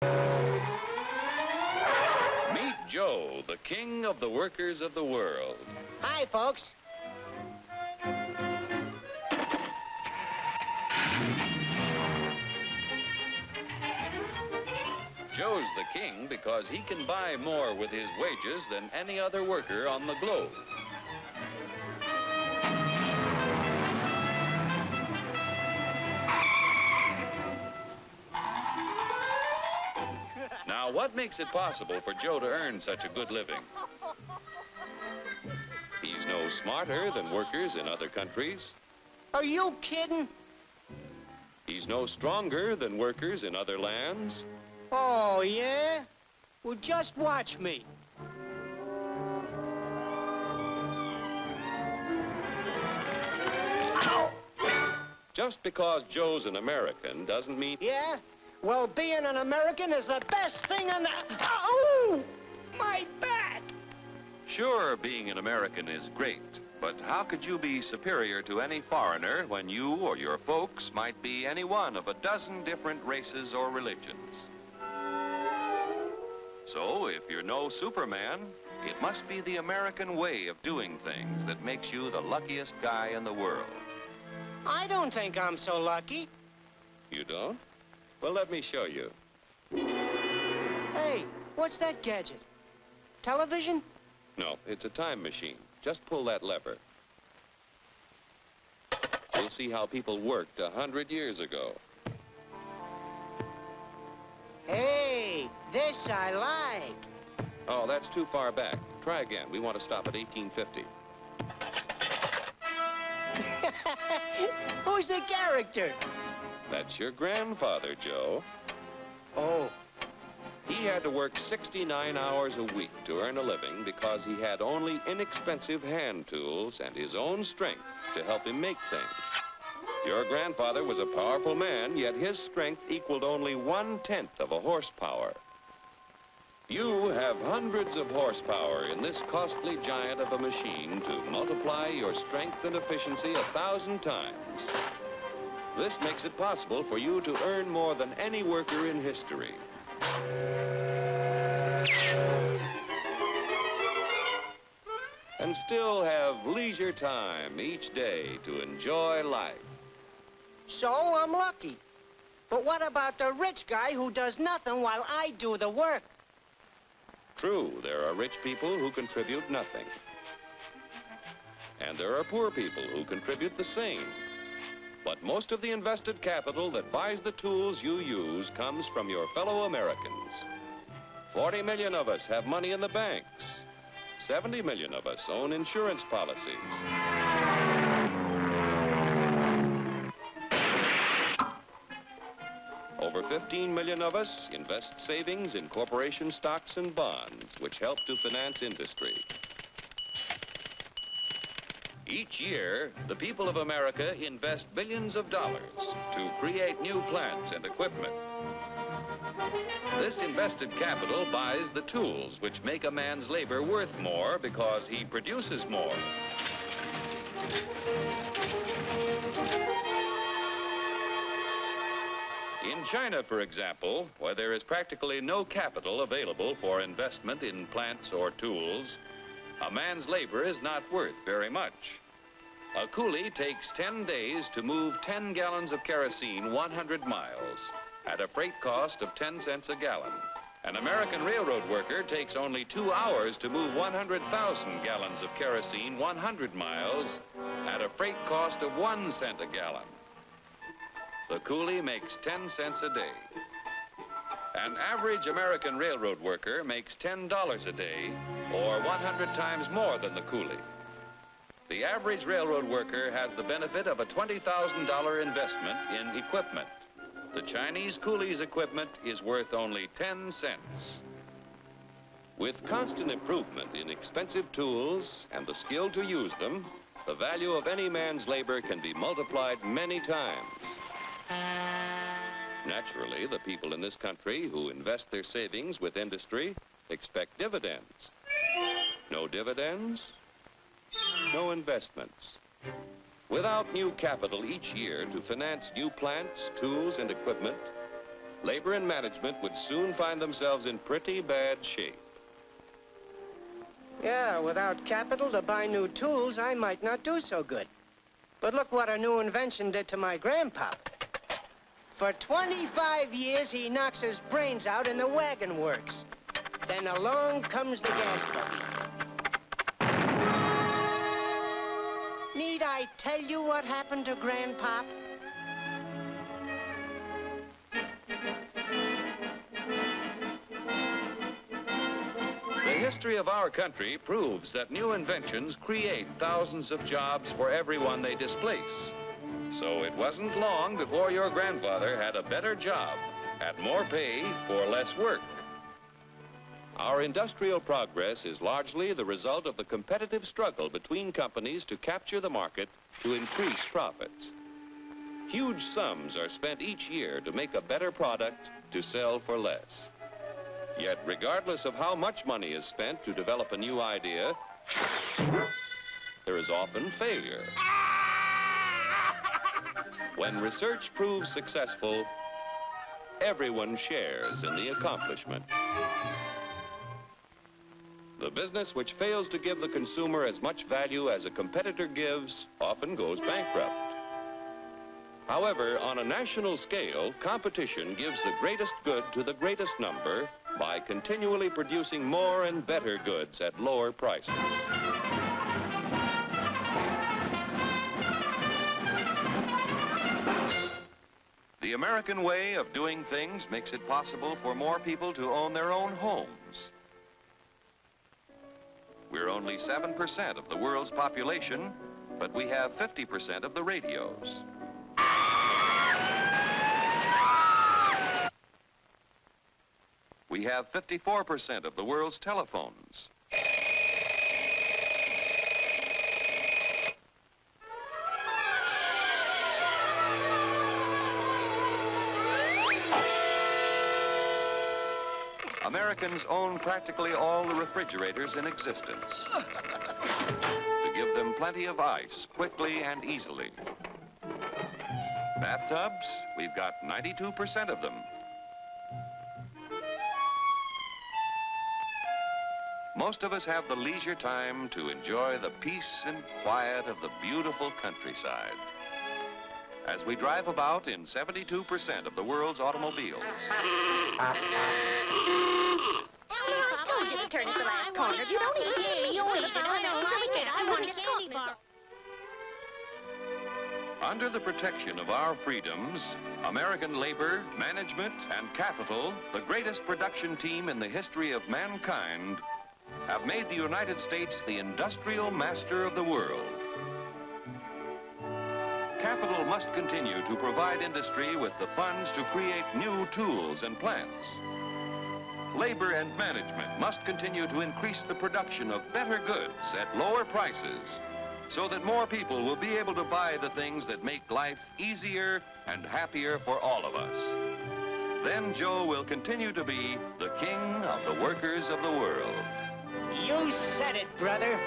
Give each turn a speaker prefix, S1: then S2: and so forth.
S1: Meet Joe, the king of the workers of the world.
S2: Hi, folks.
S1: Joe's the king because he can buy more with his wages than any other worker on the globe. Now, what makes it possible for Joe to earn such a good living? He's no smarter than workers in other countries.
S2: Are you kidding?
S1: He's no stronger than workers in other lands.
S2: Oh, yeah? Well, just watch me. Ow!
S1: Just because Joe's an American doesn't mean...
S2: Yeah? Well, being an American is the best thing in the... Oh! My back!
S1: Sure, being an American is great, but how could you be superior to any foreigner when you or your folks might be any one of a dozen different races or religions? So, if you're no Superman, it must be the American way of doing things that makes you the luckiest guy in the world.
S2: I don't think I'm so lucky.
S1: You don't? Well, let me show you.
S2: Hey, what's that gadget? Television?
S1: No, it's a time machine. Just pull that lever. You'll see how people worked 100 years ago.
S2: Hey, this I like.
S1: Oh, that's too far back. Try again. We want to stop at 1850.
S2: Who's the character?
S1: That's your grandfather, Joe.
S2: Oh.
S1: He had to work 69 hours a week to earn a living because he had only inexpensive hand tools and his own strength to help him make things. Your grandfather was a powerful man, yet his strength equaled only 1/10 of a horsepower. You have hundreds of horsepower in this costly giant of a machine to multiply your strength and efficiency 1,000 times. This makes it possible for you to earn more than any worker in history. And still have leisure time each day to enjoy life.
S2: So I'm lucky. But what about the rich guy who does nothing while I do the work?
S1: True, there are rich people who contribute nothing. And there are poor people who contribute the same. But most of the invested capital that buys the tools you use comes from your fellow Americans. 40 million of us have money in the banks. 70 million of us own insurance policies. Over 15 million of us invest savings in corporation stocks and bonds, which help to finance industry. Each year, the people of America invest billions of dollars to create new plants and equipment. This invested capital buys the tools which make a man's labor worth more because he produces more. In China, for example, where there is practically no capital available for investment in plants or tools, a man's labor is not worth very much. A coolie takes 10 days to move 10 gallons of kerosene 100 miles at a freight cost of 10 cents a gallon. An American railroad worker takes only 2 hours to move 100,000 gallons of kerosene 100 miles at a freight cost of 1 cent a gallon. The coolie makes 10 cents a day. An average American railroad worker makes $10 a day, or 100 times more than the coolie. The average railroad worker has the benefit of a $20,000 investment in equipment. The Chinese coolie's equipment is worth only 10 cents. With constant improvement in expensive tools and the skill to use them, the value of any man's labor can be multiplied many times. Naturally, the people in this country who invest their savings with industry expect dividends. No dividends, no investments. Without new capital each year to finance new plants, tools, and equipment, labor and management would soon find themselves in pretty bad shape.
S2: Yeah, without capital to buy new tools, I might not do so good. But look what a new invention did to my grandpa. For 25 years, he knocks his brains out in the wagon works. Then along comes the gas buggy. Need I tell you what happened to Grandpop?
S1: The history of our country proves that new inventions create thousands of jobs for everyone they displace. So it wasn't long before your grandfather had a better job, at more pay for less work. Our industrial progress is largely the result of the competitive struggle between companies to capture the market to increase profits. Huge sums are spent each year to make a better product to sell for less. Yet, regardless of how much money is spent to develop a new idea, there is often failure. When research proves successful, everyone shares in the accomplishment. The business which fails to give the consumer as much value as a competitor gives often goes bankrupt. However, on a national scale, competition gives the greatest good to the greatest number by continually producing more and better goods at lower prices. The American way of doing things makes it possible for more people to own their own homes. We're only 7% of the world's population, but we have 50% of the radios. We have 54% of the world's telephones. Americans own practically all the refrigerators in existence to give them plenty of ice quickly and easily. Bathtubs, we've got 92% of them. Most of us have the leisure time to enjoy the peace and quiet of the beautiful countryside as we drive about in 72% of the world's automobiles.
S3: I told you to turn at the last corner. If you don't eat it, you eat it. I don't like it. I want a candy bar.
S1: Under the protection of our freedoms, American labor, management, and capital, the greatest production team in the history of mankind, have made the United States the industrial master of the world. Capital must continue to provide industry with the funds to create new tools and plants. Labor and management must continue to increase the production of better goods at lower prices so that more people will be able to buy the things that make life easier and happier for all of us. Then Joe will continue to be the king of the workers of the world.
S2: You said it, brother.